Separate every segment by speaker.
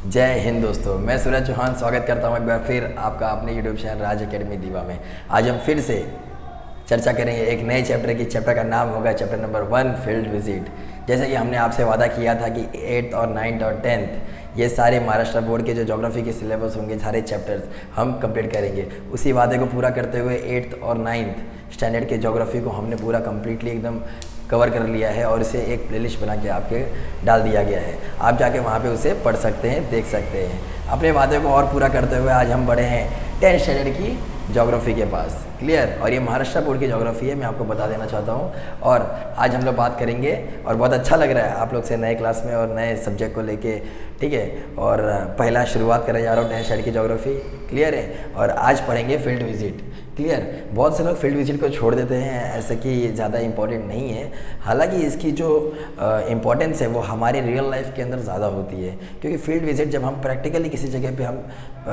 Speaker 1: जय हिंद दोस्तों, मैं सूरज चौहान स्वागत करता हूं एक बार फिर आपका अपने यूट्यूब चैनल राज एकेडमी दीवा में। आज हम फिर से चर्चा करेंगे एक नए चैप्टर की। चैप्टर का नाम होगा चैप्टर नंबर 1 फील्ड विजिट। जैसे कि हमने आपसे वादा किया था कि 8th और 9th और 10th ये सारे महाराष्ट्र बोर्ड के जो ज्योग्राफी के सिलेबस होंगे, सारे चैप्टर्स हम कंप्लीट करेंगे। उसी वादे को पूरा करते हुए 8th और 9th स्टैंडर्ड के ज्योग्राफी को हमने पूरा कम्प्लीटली एकदम कवर कर लिया है और इसे एक प्लेलिस्ट बना के आपके डाल दिया गया है। आप जाके वहाँ पे उसे पढ़ सकते हैं, देख सकते हैं। अपने वादे को और पूरा करते हुए आज हम बढ़े हैं 10th स्टैंडर्ड की ज्योग्राफी के पास। क्लियर? और ये महाराष्ट्र बोर्ड की ज्योग्राफी है, मैं आपको बता देना चाहता हूँ। और आज हम लोग बात करेंगे और बहुत अच्छा लग रहा है आप लोग से नए क्लास में और नए सब्जेक्ट को लेके, ठीक है। और पहला शुरुआत करने जा रहा हूँ 10th स्टैंडर्ड की ज्योग्राफी। क्लियर है? और आज पढ़ेंगे फील्ड विजिट। क्लियर? बहुत से लोग फील्ड विजिट को छोड़ देते हैं, ऐसे कि ये ज़्यादा इंपॉर्टेंट नहीं है। हालांकि इसकी जो इम्पोर्टेंस है वो हमारे रियल लाइफ के अंदर ज़्यादा होती है, क्योंकि फील्ड विजिट जब हम प्रैक्टिकली किसी जगह पे हम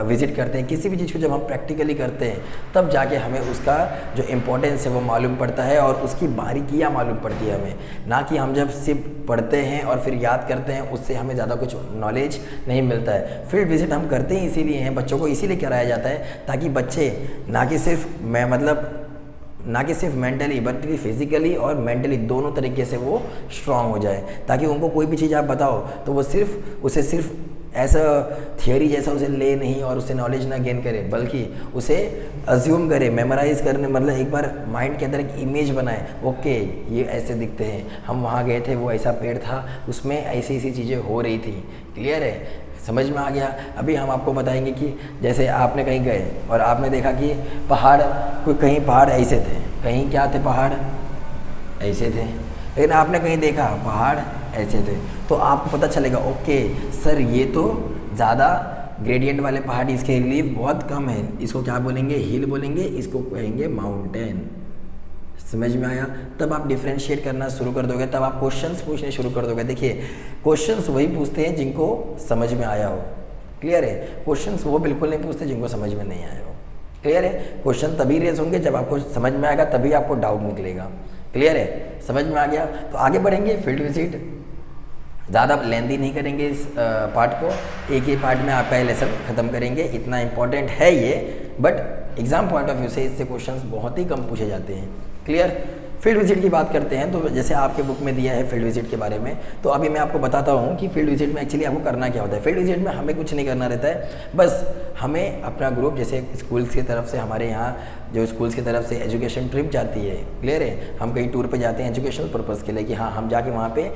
Speaker 1: विजिट करते हैं, किसी भी चीज़ को जब हम प्रैक्टिकली करते हैं, तब जाके हमें उसका जो इम्पोर्टेंस है वो मालूम पड़ता है और उसकी बारीकियाँ मालूम पड़ती है हमें। ना कि हम जब सिर्फ पढ़ते हैं और फिर याद करते हैं, उससे हमें ज़्यादा कुछ नॉलेज नहीं मिलता है। फील्ड विजिट हम करते ही इसीलिए हैं, बच्चों को इसीलिए कराया जाता है ताकि बच्चे ना कि सिर्फ मेंटली बल्कि फिजिकली और मेंटली दोनों तरीके से वो स्ट्रांग हो जाए, ताकि उनको कोई भी चीज़ आप बताओ तो वो उसे सिर्फ ऐसा थियोरी जैसा उसे ले नहीं और उसे नॉलेज ना गेन करे, बल्कि उसे अज्यूम करे, मेमोराइज करने, मतलब एक बार माइंड के अंदर एक इमेज बनाए। ओके, ये ऐसे दिखते हैं, हम वहाँ गए थे, वो ऐसा पेड़ था, उसमें ऐसी ऐसी चीज़ें हो रही थी। क्लियर है? समझ में आ गया? अभी हम आपको बताएंगे कि जैसे आपने कहीं गए और आपने देखा कि कहीं पहाड़ ऐसे थे, कहीं क्या थे, पहाड़ ऐसे थे, लेकिन आपने कहीं देखा पहाड़ ऐसे थे, तो आपको पता चलेगा ओके सर, ये तो ज़्यादा ग्रेडियंट वाले पहाड़, इसके रिलीफ बहुत कम है, इसको क्या बोलेंगे, हिल बोलेंगे, इसको कहेंगे माउंटेन। समझ में आया? तब आप डिफ्रेंशिएट करना शुरू कर दोगे, तब आप क्वेश्चंस पूछने शुरू कर दोगे। देखिए, क्वेश्चंस वही पूछते हैं जिनको समझ में आया हो। क्लियर है? क्वेश्चंस वो बिल्कुल नहीं पूछते जिनको समझ में नहीं आया हो। क्लियर है? क्वेश्चन तभी रेज होंगे जब आपको समझ में आएगा, तभी आपको डाउट निकलेगा। क्लियर है? समझ में आ गया? तो आगे बढ़ेंगे। फील्ड विजिट ज़्यादा लेंदी नहीं करेंगे इस पार्ट को, एक ही पार्ट में आपका ये लेसन ख़त्म करेंगे। इतना इंपॉर्टेंट है ये, but exam point of view से इससे क्वेश्चंस बहुत ही कम पूछे जाते हैं। क्लियर? फील्ड विजिट की बात करते हैं तो जैसे आपके बुक में दिया है फील्ड विजिट के बारे में, तो अभी मैं आपको बताता हूँ कि फील्ड विजिट में एक्चुअली आपको करना क्या होता है। फील्ड विजिट में हमें कुछ नहीं करना रहता है, बस हमें अपना ग्रुप, जैसे स्कूल्स की तरफ से, हमारे यहाँ जो स्कूल्स की तरफ से एजुकेशन ट्रिप जाती है, क्लियर है, हम कहीं टूर पे जाते हैं एजुकेशनल पर्पज़ के लिए कि हाँ हम जाके वहाँ पे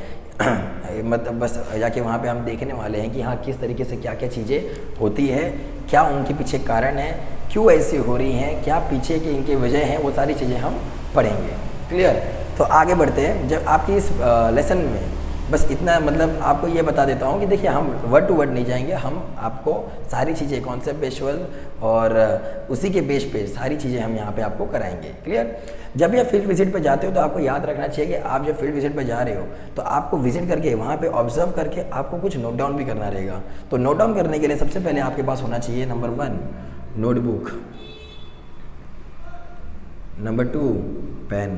Speaker 1: मतलब बस जाके वहाँ पे हम देखने वाले हैं कि हाँ किस तरीके से क्या क्या चीज़ें होती है, क्या उनके पीछे कारण है, क्यों ऐसी हो रही हैं, क्या पीछे की इनकी वजह हैं, वो सारी चीज़ें हम पढ़ेंगे। क्लियर? तो आगे बढ़ते हैं। जब आपकी इस लेसन में बस इतना, मतलब आपको ये बता देता हूँ कि देखिए, हम वर्ड टू वर्ड नहीं जाएंगे, हम आपको सारी चीज़ें कॉन्सेप्ट बेस्ड और उसी के बेस पे सारी चीज़ें हम यहाँ पे आपको कराएंगे। क्लियर? जब भी आप फील्ड विजिट पे जाते हो तो आपको याद रखना चाहिए कि आप जब फील्ड विजिट पे जा रहे हो तो आपको विजिट करके वहाँ पे ऑब्जर्व करके आपको कुछ नोट डाउन भी करना रहेगा। तो नोट डाउन करने के लिए सबसे पहले आपके पास होना चाहिए number 1 notebook, number 2 pen,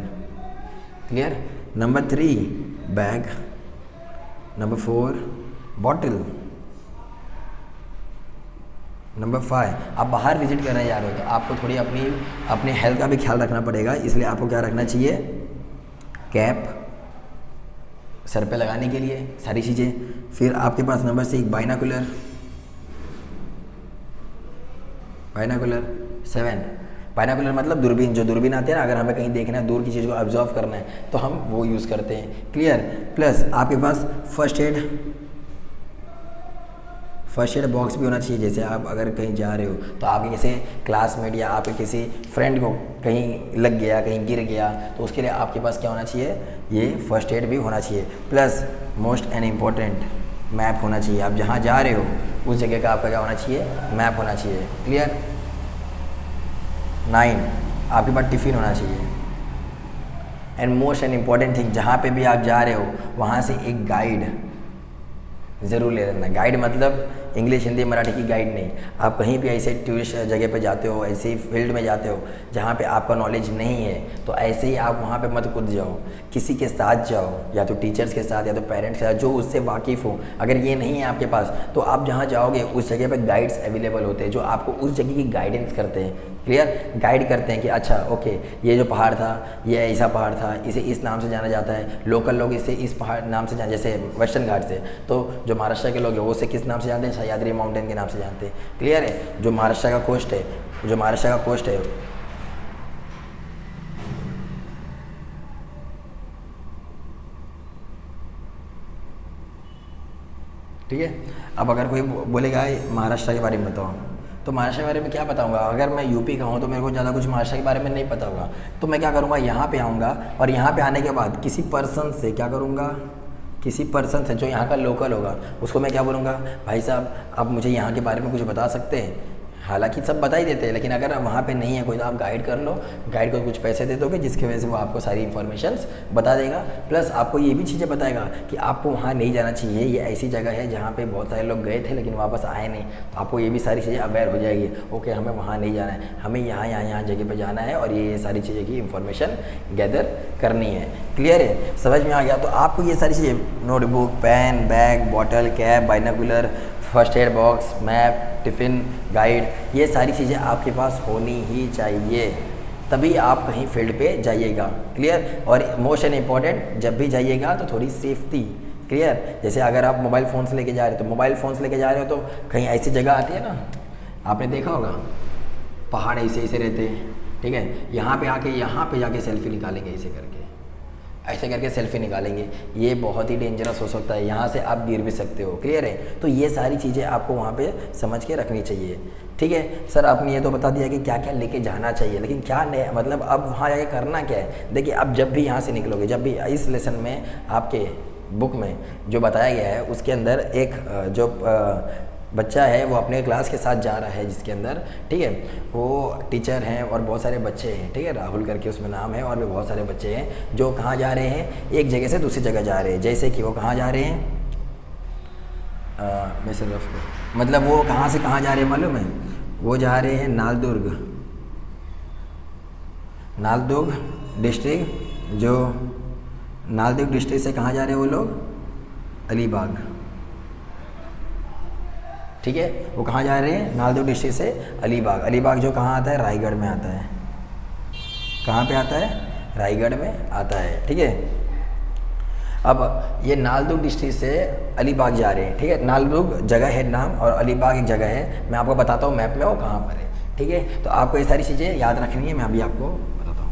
Speaker 1: clear, number 3 bag, number 4 bottle, number 5 आप बाहर विजिट करने जा रहे हो तो आपको थोड़ी अपने हेल्थ का भी ख्याल रखना पड़ेगा, इसलिए आपको क्या रखना चाहिए, कैप सर पे लगाने के लिए, सारी चीज़ें। फिर आपके पास नंबर 6 बाइनाकुलर, 7 बाइनाकुलर मतलब दूरबीन, जो दूरबीन आते हैं ना, अगर हमें कहीं देखना है, दूर की चीज़ को ऑब्जर्व करना है तो हम वो यूज़ करते हैं। क्लियर? प्लस आपके पास फर्स्ट एड बॉक्स भी होना चाहिए। जैसे आप अगर कहीं जा रहे हो तो आपके किसी क्लासमेट या आपके किसी फ्रेंड को कहीं लग गया, कहीं गिर गया, तो उसके लिए आपके पास क्या होना चाहिए, ये फर्स्ट एड भी होना चाहिए। Plus most and important map होना चाहिए। आप जहाँ जा रहे हो उस जगह का आपका क्या होना चाहिए, मैप होना चाहिए। क्लियर? 9 आपके पास टिफ़िन होना चाहिए। And most and important thing, जहाँ पे भी आप जा रहे हो वहाँ से एक गाइड ज़रूर ले लेना। गाइड मतलब इंग्लिश हिंदी मराठी की गाइड नहीं। आप कहीं भी ऐसे टूरिस्ट जगह पे जाते हो, ऐसे फील्ड में जाते हो जहाँ पे आपका नॉलेज नहीं है, तो ऐसे ही आप वहाँ पे मत कूद जाओ, किसी के साथ जाओ, या तो टीचर्स के साथ या तो पेरेंट्स के साथ जो उससे वाकिफ़ हो। अगर ये नहीं है आपके पास तो आप जहाँ जाओगे उस जगह पे गाइड्स अवेलेबल होते हैं जो आपको उस जगह की गाइडेंस करते हैं, क्लियर, गाइड करते हैं कि अच्छा ओके ये जो पहाड़ था ये ऐसा पहाड़ था, इसे इस नाम से जाना जाता है, लोकल लोग इसे इस पहाड़ नाम से जान, जैसे वेस्टर्न घाट से, तो जो महाराष्ट्र के लोग हैं वो उसे किस नाम से जानते हैं, सह्याद्री माउंटेन के नाम से जानते हैं, क्लियर है। जो महाराष्ट्र का कोस्ट है, जो महाराष्ट्र का कोस्ट है, ठीक है। अब अगर कोई बोलेगा महाराष्ट्र के बारे में बताओ, तो महाराष्ट्र के बारे में क्या बताऊंगा। अगर मैं यूपी का हूँ तो मेरे को ज़्यादा कुछ महाराष्ट्र के बारे में नहीं पता होगा, तो मैं क्या करूँगा, यहाँ पे आऊँगा और यहाँ पे आने के बाद किसी पर्सन से क्या करूँगा, किसी पर्सन से जो यहाँ का लोकल होगा उसको मैं क्या बोलूँगा, भाई साहब आप मुझे यहाँ के बारे में कुछ बता सकते हैं। हालांकि सब बता ही देते हैं, लेकिन अगर वहाँ पे नहीं है कोई तो आप गाइड कर लो, गाइड को कुछ पैसे दे दोगे जिसकी वजह से वो आपको सारी इन्फॉर्मेशंस बता देगा, प्लस आपको ये भी चीज़ें बताएगा कि आपको वहाँ नहीं जाना चाहिए, ये ऐसी जगह है जहाँ पे बहुत सारे लोग गए थे लेकिन वापस आए नहीं, तो आपको ये भी सारी चीज़ें अवेयर हो जाएगी, ओके हमें वहाँ नहीं जाना है, हमें यहाँ जगह पर जाना है और ये सारी चीज़ें की इन्फॉर्मेशन गैदर करनी है, क्लियर है, समझ में आ गया। तो आपको ये सारी चीज़ें, notebook, pen, bag, bottle, cap, binocular, first aid box, map, tiffin, guide, ये सारी चीज़ें आपके पास होनी ही चाहिए, तभी आप कहीं फील्ड पे जाइएगा, क्लियर। और मोस्ट एंड इम्पॉर्टेंट, जब भी जाइएगा तो थोड़ी सेफ्टी, क्लियर। जैसे अगर आप मोबाइल फ़ोन्स लेके जा रहे हो, तो मोबाइल फ़ोन्स लेके जा रहे हो तो कहीं ऐसी जगह आती है ना, आपने देखा होगा पहाड़ ऐसे ऐसे रहते हैं, ठीक है, यहाँ पे जाके सेल्फी निकालेंगे, ऐसे करके सेल्फी निकालेंगे, ये बहुत ही डेंजरस हो सकता है, यहाँ से आप गिर भी सकते हो, क्लियर है। तो ये सारी चीज़ें आपको वहाँ पे समझ के रखनी चाहिए, ठीक है। सर आपने ये तो बता दिया कि क्या क्या लेके जाना चाहिए, लेकिन क्या नहीं, मतलब अब वहाँ जाके करना क्या है। देखिए अब जब भी यहाँ से निकलोगे, जब भी इस लेसन में आपके बुक में जो बताया गया है उसके अंदर एक जो बच्चा है वो अपने क्लास के साथ जा रहा है, जिसके अंदर, ठीक है, वो टीचर हैं और बहुत सारे बच्चे हैं, ठीक है, राहुल करके उसमें नाम है, और भी बहुत सारे बच्चे हैं जो कहाँ जा रहे हैं, एक जगह से दूसरी जगह जा रहे हैं। जैसे कि वो कहाँ जा रहे हैं, मतलब वो कहाँ से कहाँ जा रहे हैं मालूम है, वो जा रहे हैं नालदुर्ग डिस्ट्रिक्ट, जो नालदुर्ग डिस्ट्रिक्ट से कहाँ जा रहे हैं वो लोग, अलीबाग, ठीक है, वो कहाँ जा रहे हैं, नालदुर्ग डिस्ट्रिक्ट से अलीबाग। अलीबाग जो कहाँ आता है, रायगढ़ में आता है, कहाँ पे आता है, रायगढ़ में आता है, ठीक है। अब ये नालदुर्ग डिस्ट्रिक्ट से अलीबाग जा रहे हैं, ठीक है, नालदुर्ग जगह है नाम और अलीबाग एक जगह है, मैं आपको बताता हूँ मैप में वो कहाँ पर है, ठीक है। तो आपको ये सारी चीज़ें याद रखनी है, मैं अभी आपको बताता हूँ।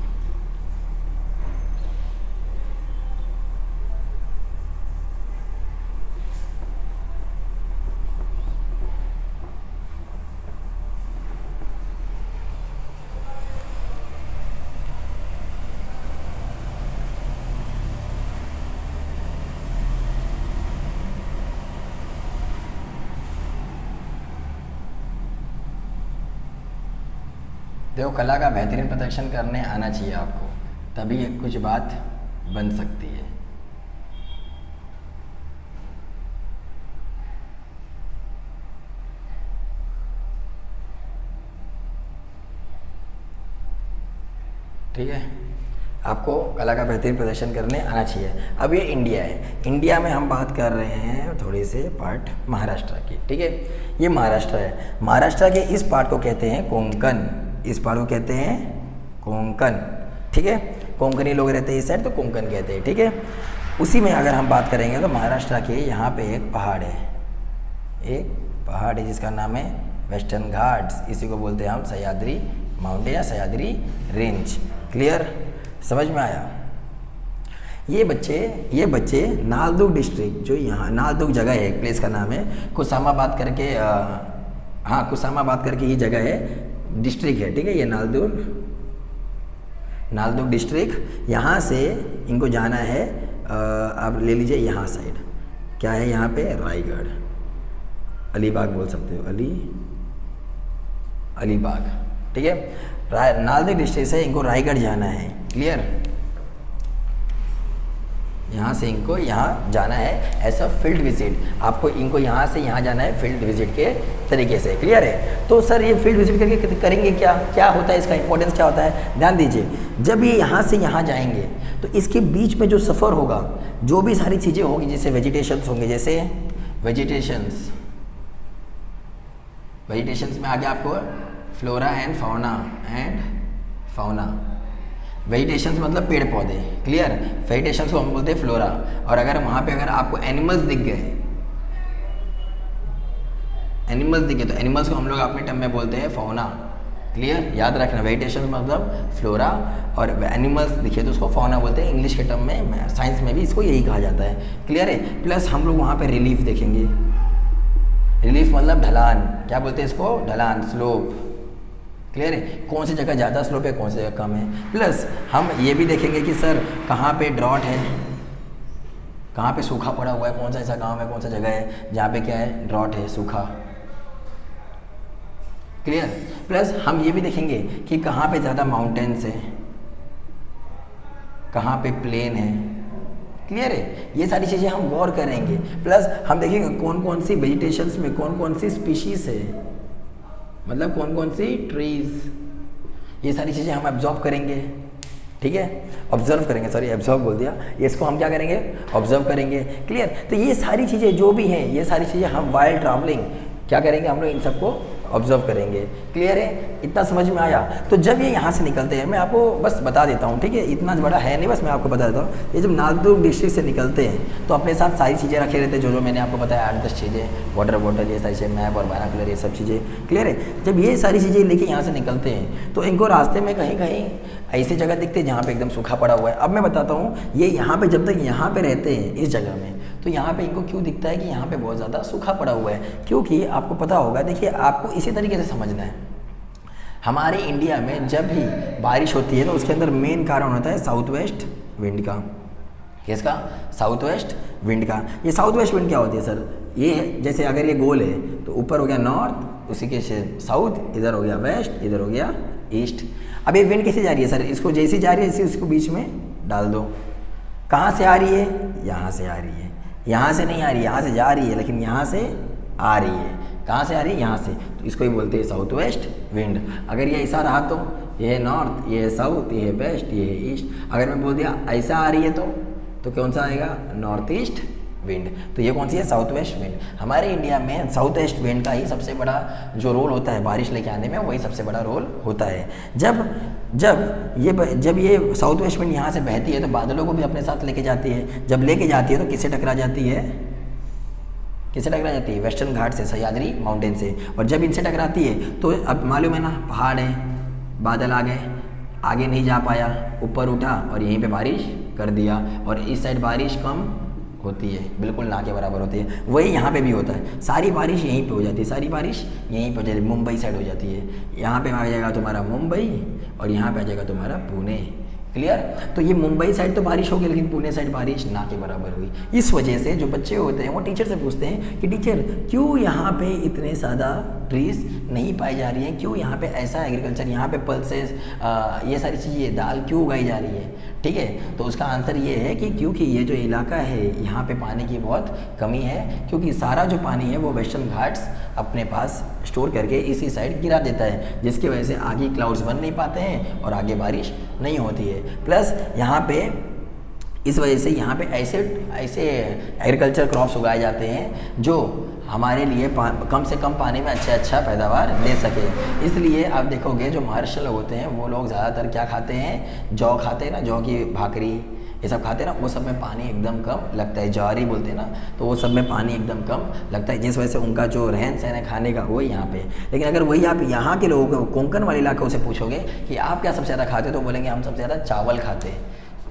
Speaker 1: देखो कला का बेहतरीन प्रदर्शन करने आना चाहिए आपको, तभी कुछ बात बन सकती है। ठीक है, आपको कला का बेहतरीन प्रदर्शन करने आना चाहिए। अब ये इंडिया है, इंडिया में हम बात कर रहे हैं थोड़ी से पार्ट महाराष्ट्र की, ठीक है, ये महाराष्ट्र है, महाराष्ट्र के इस पार्ट को कहते हैं कोंकण, इस पार्ट को कहते हैं कोंकण, ठीक है, कोंकणी लोग रहते हैं इस साइड तो कोंकण कहते हैं, ठीक है। उसी में अगर हम बात करेंगे तो महाराष्ट्र के यहाँ पे एक पहाड़ है, जिसका नाम है वेस्टर्न घाट्स, इसी को बोलते हैं हम सह्याद्री माउंटेन या सह्याद्री रेंज, क्लियर, समझ में आया। ये बच्चे नालदुर्ग डिस्ट्रिक्ट, जो यहाँ नालदुर्ग जगह है, एक प्लेस का नाम है, कुसामाबाद करके ये जगह है, डिस्ट्रिक्ट है, ठीक है, ये नालदुर्ग डिस्ट्रिक्ट, यहाँ से इनको जाना है, आप ले लीजिए यहाँ साइड, क्या है यहाँ पे, रायगढ़, अलीबाग बोल सकते हो, अलीबाग, ठीक है, नालदुर्ग डिस्ट्रिक्ट से इनको रायगढ़ जाना है, क्लियर, यहाँ से इनको यहाँ जाना है ऐसा फील्ड विजिट, आपको इनको यहाँ से यहाँ जाना है फील्ड विजिट के तरीके से। क्लियर है? तो सर ये फील्ड विजिट करके करेंगे क्या, क्या होता है, इसका इंपॉर्टेंस क्या होता है, ध्यान दीजिए। जब ये यहाँ से यहाँ जाएंगे तो इसके बीच में जो सफ़र होगा, जो भी सारी चीज़ें होंगी, जैसे वेजिटेशंस होंगे, जैसे वेजिटेशंस में आगे आपको फ्लोरा एंड फाउना। वेजिटेशंस मतलब पेड़ पौधे, क्लियर। वेजिटेशंस को हम बोलते हैं फ्लोरा। और अगर वहाँ पे अगर आपको एनिमल्स दिख गए तो एनिमल्स को हम लोग अपने टर्म में बोलते हैं फाउना। क्लियर, याद रखना, वेजिटेशन मतलब फ्लोरा और एनिमल्स दिखे तो उसको फाउना बोलते हैं। इंग्लिश के टर्म में, साइंस में भी इसको यही कहा जाता है। क्लियर है? प्लस हम लोग वहाँ पे रिलीफ देखेंगे। रिलीफ मतलब ढलान, क्या बोलते हैं इसको, ढलान, स्लोप। क्लियर है? कौन सी जगह ज़्यादा स्लोप है, कौन सी जगह कम है। प्लस हम ये भी देखेंगे कि सर कहाँ पे ड्रॉट है, कहाँ पे सूखा पड़ा हुआ है, कौन सा ऐसा गांव है, कौन सा जगह है जहाँ पे क्या है, ड्रॉट है, सूखा। क्लियर? प्लस हम ये भी देखेंगे कि कहाँ पे ज़्यादा माउंटेन्स है, कहाँ पे प्लेन है। क्लियर है? ये सारी चीज़ें हम गौर करेंगे। प्लस हम देखेंगे कौन कौन सी वेजिटेशंस में कौन कौन सी स्पीशीज़ है, मतलब कौन कौन सी ट्रीज़, ये सारी चीज़ें हम ऑब्जर्व करेंगे। ठीक है? ऑब्जर्व करेंगे, सॉरी ऑब्जर्व बोल दिया, ये इसको हम क्या करेंगे, ऑब्जर्व करेंगे। क्लियर? तो ये सारी चीज़ें जो भी हैं, ये सारी चीज़ें हम वाइल्ड ट्रैवलिंग क्या करेंगे, हम लोग इन सबको ऑब्जर्व करेंगे। क्लियर है? इतना समझ में आया? तो जब ये यहाँ से निकलते हैं, मैं आपको बस बता देता हूँ, ठीक है, इतना बड़ा है नहीं, बस मैं आपको बता देता हूँ। ये जब नागपुर डिस्ट्रिक्ट से निकलते हैं तो अपने साथ सारी चीज़ें रखे रहते हैं, जो मैंने आपको बताया 8-10 चीज़ें, वाटर बॉटल, ये सारी चीज़ें, मैप और बाइनोकुलर, ये सब चीज़ें। क्लियर है? जब ये सारी चीज़ें लेके यहाँ से निकलते हैं तो इनको रास्ते में कहीं कहीं ऐसी जगह दिखते हैं जहाँ पे एकदम सूखा पड़ा हुआ है। अब मैं बताता हूँ, ये यहाँ पे जब तक यहाँ पे रहते हैं इस जगह में, तो यहाँ पे इनको क्यों दिखता है कि यहाँ पे बहुत ज़्यादा सूखा पड़ा हुआ है, क्योंकि आपको पता होगा, देखिए आपको इसी तरीके से समझना है। हमारे इंडिया में जब भी बारिश होती है तो उसके अंदर मेन कारण होता है साउथ वेस्ट विंड का। किसका? साउथ वेस्ट विंड का। ये साउथ वेस्ट विंड क्या होती है सर? ये है, जैसे अगर ये गोल है तो ऊपर हो गया नॉर्थ, उसी के साउथ, इधर हो गया वेस्ट, इधर हो गया ईस्ट। अब ये विंड कैसे जा रही है सर? इसको जैसी जा रही है इसी उसको बीच में डाल दो। कहाँ से आ रही है? यहाँ से आ रही है। यहाँ से नहीं आ रही है, यहाँ से जा रही है, लेकिन यहाँ से आ रही है। कहाँ से आ रही है? यहाँ से। तो इसको ही बोलते हैं साउथ वेस्ट विंड। अगर ये ऐसा रहा तो ये है नॉर्थ, ये है साउथ, ये है वेस्ट, ये है ईस्ट। अगर मैं बोल दिया ऐसा आ रही है तो कौन सा आएगा? North east wind. तो ये कौन सी है? South west wind. हमारे इंडिया में साउथ वेस्ट विंड का ही सबसे बड़ा जो रोल होता है बारिश लेके आने में, वही सबसे बड़ा रोल होता है। जब ये साउथ वेस्ट विंड यहाँ से बहती है तो बादलों को भी अपने साथ लेके जाती है। जब लेके जाती है तो किससे टकरा जाती है? किससे टकरा जाती है? वेस्टर्न घाट से, सह्याद्री माउंटेन से। और जब इनसे टकराती है तो अब मालूम है ना, पहाड़ है, बादल आ गए, आगे नहीं जा पाया, ऊपर उठा और यहीं पे बारिश कर दिया। और इस साइड बारिश कम होती है, बिल्कुल ना के बराबर होती है। वही यहाँ पे भी होता है, सारी बारिश यहीं पे हो जाती है, सारी बारिश यहीं पे हो जाती है, मुंबई साइड हो जाती है। यहाँ पे आ जाएगा तुम्हारा मुंबई और यहाँ पे आ जाएगा तुम्हारा पुणे। क्लियर? तो ये मुंबई साइड तो बारिश होगी, लेकिन पुणे साइड बारिश ना के बराबर हुई। इस वजह से जो बच्चे होते हैं वो टीचर से पूछते हैं कि टीचर क्यों यहाँ पे इतने ज़्यादा ट्रीज नहीं पाई जा रही हैं, क्यों यहाँ पे ऐसा एग्रीकल्चर, यहाँ पे पल्सेस, ये सारी चीज़ें, दाल क्यों उगाई जा रही है। ठीक है? तो उसका आंसर ये है कि क्योंकि ये जो इलाका है यहाँ पे पानी की बहुत कमी है, क्योंकि सारा जो पानी है वो वेस्टर्न घाट्स अपने पास स्टोर करके इसी साइड गिरा देता है, जिसकी वजह से आगे क्लाउड्स बन नहीं पाते हैं और आगे बारिश नहीं होती है। प्लस यहाँ पे इस वजह से यहाँ पे ऐसे एग्रीकल्चर क्रॉप्स उगाए जाते हैं जो हमारे लिए कम से कम पानी में अच्छा पैदावार दे सके। इसलिए आप देखोगे जो महाराष्ट्र लोग होते हैं वो लोग ज़्यादातर क्या खाते हैं? जौ खाते हैं ना, जौ की भाकरी, ये सब खाते हैं ना, वो सब में पानी एकदम कम लगता है, ज्वारी बोलते हैं ना, तो वो सब में पानी एकदम कम लगता है, जिस वजह से उनका जो रहन सहन है खाने का वो यहाँ पे। लेकिन अगर वही आप यहाँ के लोगों को, कोंकण वाले इलाकों से पूछोगे कि आप क्या सबसे ज़्यादा खाते हो, तो बोलेंगे हम सबसे ज़्यादा चावल खाते हैं,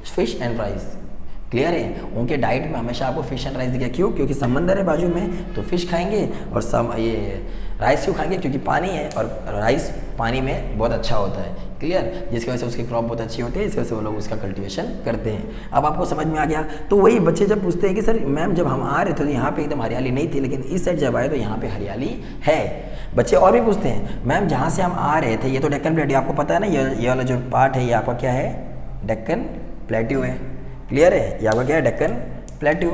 Speaker 1: फिश एंड राइस। क्लियर है? उनके डाइट में हमेशा आपको फिश एंड राइस दिखेगा। क्यों? क्योंकि समंदर है बाजू में, तो फिश खाएंगे। और ये राइस क्यों खाएंगे? क्योंकि पानी है और राइस पानी में बहुत अच्छा होता है। क्लियर? जिसकी वजह से उसकी क्रॉप बहुत अच्छी होती है, इस वजह से वो लोग उसका कल्टीवेशन करते हैं। अब आपको समझ में आ गया? तो वही बच्चे जब पूछते हैं कि सर मैम जब हम आ रहे थे तो यहाँ पे एकदम हरियाली नहीं थी, लेकिन इस साइड जब आए तो यहाँ पे हरियाली है। बच्चे और भी पूछते हैं मैम जहाँ से हम आ रहे थे, ये तो डेक्कन प्लेट्यू, आपको पता है ना, ये वाला जो पार्ट है ये आपका क्या है? डेक्कन प्लेट्यू है। क्लियर है? ये आपका क्या है? डेक्कन प्लेट्यू।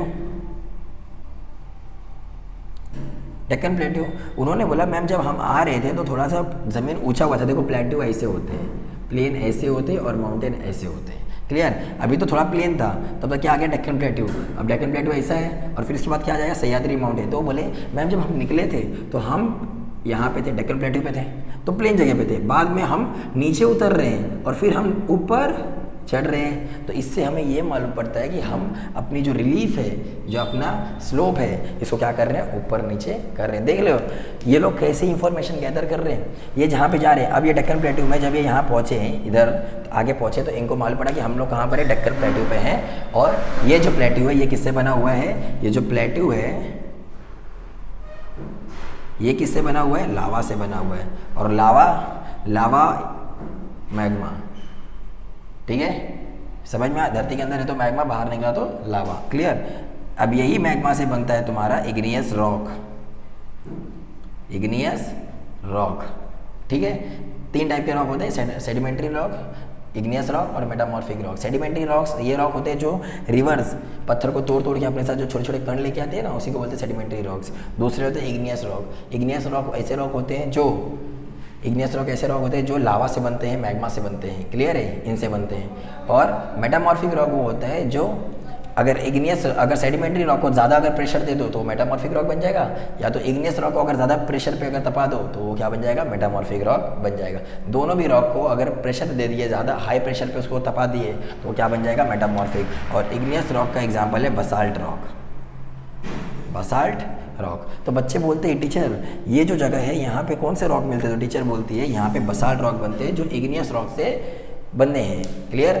Speaker 1: डेक्कन प्लेट्यू। उन्होंने बोला मैम जब हम आ रहे थे तो थोड़ा सा ज़मीन ऊंचा हुआ था। देखो प्लेट्यू ऐसे होते हैं, प्लेन ऐसे होते हैं और माउंटेन ऐसे होते हैं। क्लियर? अभी तो थोड़ा प्लेन था, तब तक क्या आ गया? डेक्कन प्लेट्यू। अब डेक्कन प्लेट्यू ऐसा है और फिर इसके बाद क्या आ जाएगा? सह्याद्री माउंटेन। तो बोले मैम जब हम निकले थे तो हम यहाँ पे थे, डेक्कन प्लेट्यू पे थे, तो प्लेन जगह पे थे। बाद में हम नीचे उतर रहे हैं और फिर हम ऊपर चढ़ रहे हैं। तो इससे हमें ये मालूम पड़ता है कि हम अपनी जो रिलीफ है, जो अपना स्लोप है, इसको क्या कर रहे हैं? ऊपर नीचे कर रहे हैं। देख लो ये लोग कैसे इंफॉर्मेशन गैदर कर रहे हैं। ये जहाँ पे जा रहे हैं, अब ये डेक्कन प्लेट्यू में जब ये यहाँ पहुँचे हैं, इधर आगे पहुँचे, तो इनको मालूम पड़ा कि हम लोग कहाँ पर है? डेक्कन प्लेट्यू पे हैं। और ये जो प्लेट्यू है ये किससे बना हुआ है? ये जो प्लेट्यू है ये किससे बना हुआ है? लावा से बना हुआ है। और लावा मैग्मा, ठीक है, समझ में? धरती के अंदर है तो मैग्मा, बाहर निकला तो लावा। क्लियर? अब यही मैग्मा से बनता है तुम्हारा इग्नियस रॉक। इग्नियस रॉक, ठीक है। 3 टाइप के रॉक होते हैं, सेडिमेंट्री रॉक, इग्नियस रॉक और मेटामॉर्फिक रॉक। सेडिमेंट्री रॉक्स ये रॉक होते हैं जो रिवर्स पत्थर को तोड़ तोड़ के अपने साथ जो छोटे छोटे कण लेके आते हैं ना, उसी को बोलते हैं सेडिमेंट्री रॉक्स। दूसरे होते हैं इग्नियस रॉक। इग्नियस रॉक ऐसे रॉक होते हैं जो इग्नियस रॉक ऐसे रॉक होते हैं जो लावा से बनते हैं, मैग्मा से बनते हैं। क्लियर है? इनसे बनते हैं। और मेटामॉर्फिक रॉक वो होता है जो अगर सेडिमेंट्री रॉक को ज़्यादा अगर प्रेशर दे दो तो मेटामॉर्फिक रॉक बन जाएगा, या तो इग्नियस रॉक को अगर ज़्यादा प्रेशर पे अगर तपा दो तो वो क्या बन जाएगा? मेटामॉर्फिक रॉक बन जाएगा। दोनों भी रॉक को अगर प्रेशर दे दिए, ज़्यादा हाई प्रेशर पे उसको तपा दिए तो क्या बन जाएगा? मेटामॉर्फिक। और इग्नियस रॉक का एग्जाम्पल है बसाल्ट रॉक। Basalt rock. तो बच्चे बोलते हैं टीचर ये जो जगह है यहाँ पे कौन से रॉक मिलते हैं? तो टीचर बोलती है यहाँ पे बसाल्ट रॉक बनते हैं जो इग्नियस रॉक से बनने हैं। क्लियर?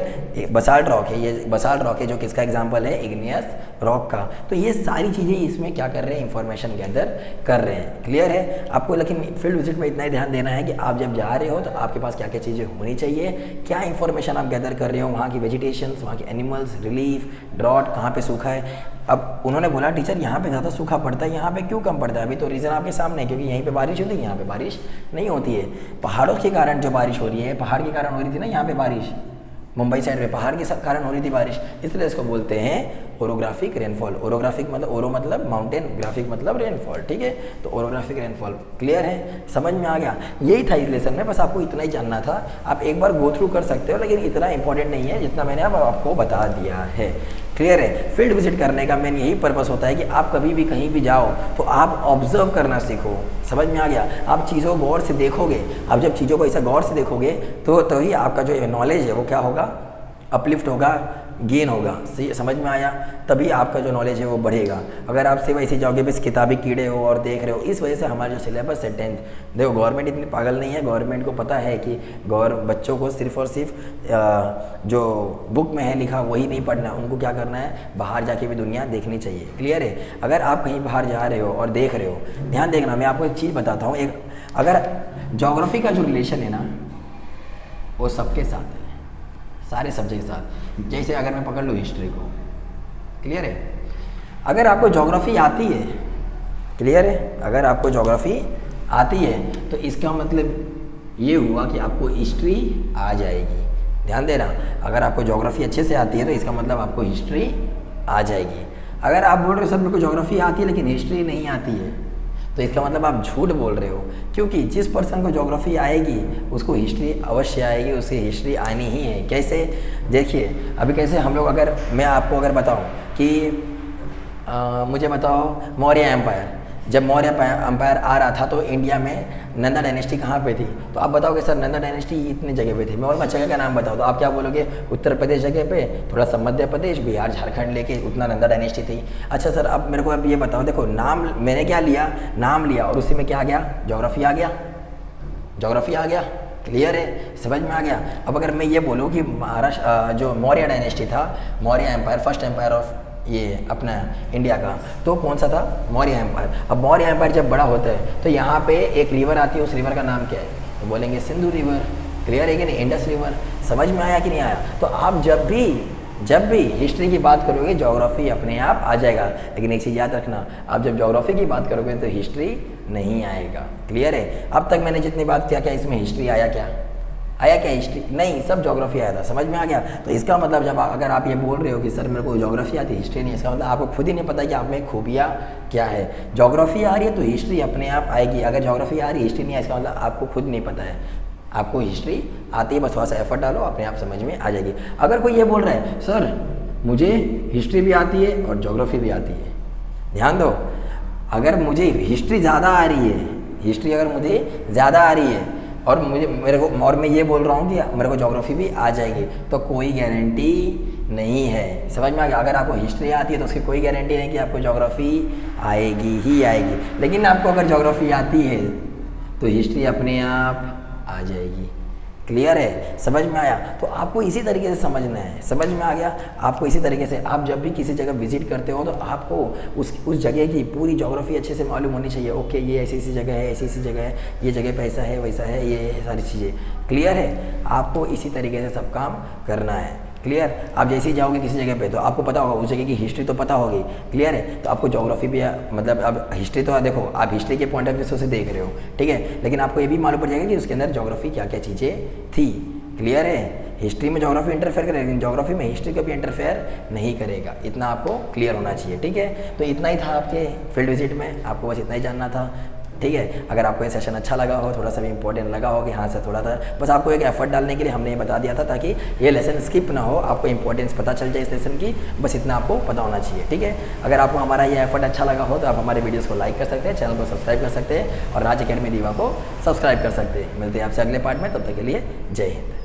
Speaker 1: बसाल्ट रॉक है, ये बसाल्ट रॉक है जो किसका एग्जांपल है? इग्नियस रॉक का। तो ये सारी चीज़ें इसमें क्या कर रहे हैं? इंफॉर्मेशन गैदर कर रहे हैं। क्लियर है? आपको लेकिन फील्ड विजिट में इतना ही ध्यान देना है कि आप जब जा रहे हो तो आपके पास क्या क्या चीज़ें होनी चाहिए, क्या इंफॉर्मेशन आप गैदर कर रहे हो, वहाँ की वेजिटेशंस, वहाँ के एनिमल्स, रिलीफ, ड्रॉट, कहाँ पे सूखा है। अब उन्होंने बोला टीचर यहाँ पे ज़्यादा सूखा पड़ता है, यहाँ पे क्यों कम पड़ता है? अभी तो रीज़न आपके सामने है, क्योंकि यहीं पे बारिश होती है, यहाँ पे बारिश नहीं होती है। पहाड़ों के कारण जो बारिश हो रही है, पहाड़ के कारण हो रही थी ना यहाँ पे बारिश, मुंबई साइड में पहाड़ के कारण हो रही थी बारिश, इसलिए इसको बोलते हैं ओरोग्राफिक रेनफॉल। ओरोग्राफिक मतलब ओरो मतलब माउंटेन, ग्राफिक मतलब रेनफॉल, ठीक है। तो ओरोग्राफिक रेनफॉल क्लियर है? समझ में आ गया? यही था इस लेसन में, बस आपको इतना ही जानना था। आप एक बार गो थ्रू कर सकते हो, लेकिन इतना इंपॉर्टेंट नहीं है जितना मैंने अब आपको बता दिया है। क्लियर है? फील्ड विजिट करने का मेन यही पर्पस होता है कि आप कभी भी कहीं भी जाओ तो आप ऑब्जर्व करना सीखो। समझ में आ गया? आप चीज़ों को गौर से देखोगे, आप जब चीज़ों को ऐसा गौर से देखोगे तो ही आपका जो नॉलेज है वो क्या होगा? अपलिफ्ट होगा, गेन होगा। सही समझ में आया? तभी आपका जो नॉलेज है वो बढ़ेगा। अगर आप सिर्फ ऐसे जाओगे बस किताबी कीड़े हो और देख रहे हो, इस वजह से हमारा जो सिलेबस है 10th, देखो गवर्नमेंट इतनी पागल नहीं है। गवर्नमेंट को पता है कि बच्चों को सिर्फ और सिर्फ जो बुक में है लिखा वही नहीं पढ़ना, उनको क्या करना है? बाहर जाके भी दुनिया देखनी चाहिए। क्लियर है? अगर आप कहीं बाहर जा रहे हो और देख रहे हो, ध्यान देखना, मैं आपको एक चीज़ बताता हूँ। एक अगर ज्योग्राफी का जो रिलेशन है ना वो सबके साथ है, सारे सब्जेक्ट के साथ। जैसे अगर मैं पकड़ लूँ हिस्ट्री को, क्लियर है? अगर आपको ज्योग्राफी आती है, क्लियर है, अगर आपको ज्योग्राफी आती है तो इसका मतलब ये हुआ कि आपको हिस्ट्री आ जाएगी। ध्यान देना, अगर आपको ज्योग्राफी अच्छे से आती है तो इसका मतलब आपको हिस्ट्री आ जाएगी। अगर आप बोल रहे हो सर मेरे को ज्योग्राफी आती है लेकिन हिस्ट्री नहीं आती है, तो इसका मतलब आप झूठ बोल रहे हो, क्योंकि जिस पर्सन को ज्योग्राफी आएगी उसको हिस्ट्री अवश्य आएगी, उसे हिस्ट्री आनी ही है। कैसे? देखिए अभी कैसे हम लोग, अगर मैं आपको अगर बताऊं कि मुझे बताओ मौर्य एम्पायर, जब मौर्य एम्पायर आ रहा था तो इंडिया में नंदा डायनेस्टी कहाँ पे थी? तो आप बताओगे सर नंदा डायनेस्टी इतनी जगह पे थी। मैं और जगह का नाम बताओ तो आप क्या बोलोगे? उत्तर प्रदेश जगह पे, थोड़ा सा मध्य प्रदेश, बिहार, झारखंड लेके उतना नंदा डायनेस्टी थी। अच्छा सर अब मेरे को अब ये बताओ, देखो नाम मैंने क्या लिया? नाम लिया और उसी में क्या आ गया? ज्योग्राफी आ गया। ज्योग्राफी आ गया। क्लियर है? समझ में आ गया? अब अगर मैं ये बोलूँ कि महाराष्ट्र जो मौर्य डायनेस्टी था, Maurya empire, first empire of ये अपना इंडिया का, तो कौन सा था? मौर्य एम्पायर। अब मौर्य एम्पायर जब बड़ा होता है तो यहाँ पे एक रिवर आती है, उस रिवर का नाम क्या है? तो बोलेंगे सिंधु रिवर। क्लियर है कि नहीं? Indus river. समझ में आया कि नहीं आया? तो आप जब भी हिस्ट्री की बात करोगे ज्योग्राफी अपने आप आ जाएगा, लेकिन एक चीज़ याद रखना, आप जब ज्योग्राफी की बात करोगे तो हिस्ट्री नहीं आएगा। क्लियर है? अब तक मैंने जितनी बात किया, क्या इसमें हिस्ट्री आया क्या? आया क्या हिस्ट्री? नहीं, सब ज्योग्राफी आया था। समझ में आ गया? तो इसका मतलब जब अगर आप ये बोल रहे हो कि सर मेरे को ज्योग्राफी आती है, हिस्ट्री नहीं, इसका मतलब आपको खुद ही नहीं पता कि आप में खूबियाँ क्या है। ज्योग्राफी आ रही है तो हिस्ट्री अपने आप आएगी, अगर ज्योग्राफी आ रही है हिस्ट्री नहीं है, इसका मतलब आपको खुद नहीं पता है। आपको हिस्ट्री आती है, बस थोड़ा सा एफर्ट डालो, अपने आप समझ में आ जाएगी। अगर कोई ये बोल रहा है सर मुझे हिस्ट्री भी आती है और ज्योग्राफी भी आती है, ध्यान दो, अगर मुझे हिस्ट्री ज़्यादा आ रही है, हिस्ट्री अगर मुझे ज़्यादा आ रही है और और मैं ये बोल रहा हूँ कि मेरे को ज्योग्राफी भी आ जाएगी, तो कोई गारंटी नहीं है। समझ में आ गया? अगर आपको हिस्ट्री आती है तो उसकी कोई गारंटी नहीं कि आपको ज्योग्राफी आएगी ही आएगी, लेकिन आपको अगर ज्योग्राफी आती है तो हिस्ट्री अपने आप आ जाएगी। क्लियर है? समझ में आया? तो आपको इसी तरीके से समझना है। समझ में आ गया? आपको इसी तरीके से, आप जब भी किसी जगह विजिट करते हो तो आपको उस जगह की पूरी ज्योग्राफी अच्छे से मालूम होनी चाहिए। ओके, ये ऐसी ऐसी जगह है, ऐसी ऐसी जगह है, ये जगह पे ऐसा है वैसा है, ये सारी चीज़ें। क्लियर है? आपको इसी तरीके से सब काम करना है। क्लियर? आप जैसे ही जाओगे किसी जगह पे तो आपको पता होगा उस जगह की हिस्ट्री तो पता होगी। क्लियर है? तो आपको ज्योग्राफी भी, मतलब अब हिस्ट्री तो देखो, आप हिस्ट्री के पॉइंट ऑफ व्यू से देख रहे हो, ठीक है, लेकिन आपको ये भी मालूम पड़ जाएगा कि उसके अंदर ज्योग्राफी क्या क्या चीज़ें थी। क्लियर है? हिस्ट्री में ज्योग्राफी इंटरफेयर करेगा, लेकिन ज्योग्राफी में हिस्ट्री कभी इंटरफेयर नहीं करेगा। इतना आपको क्लियर होना चाहिए। ठीक है? तो इतना ही था आपके फील्ड विजिट में, आपको बस इतना ही जानना था। ठीक है? अगर आपको ये सेशन अच्छा लगा हो, थोड़ा सा भी इंपॉर्टेंट लगा हो कि हाँ सर थोड़ा सा, बस आपको एक एफर्ट डालने के लिए हमने ये बता दिया था ताकि ये लेसन स्किप ना हो, आपको इंपॉर्टेंस पता चल जाए इस लेसन की, बस इतना आपको पता होना चाहिए। ठीक है? अगर आपको हमारा ये एफर्ट अच्छा लगा हो तो आप हमारे वीडियोस को लाइक कर सकते हैं, चैनल को सब्सक्राइब कर सकते हैं और राज अकेडमी दीवा को सब्सक्राइब कर सकते हैं। मिलते हैं आपसे अगले पार्ट में, तब तक के लिए जय हिंद।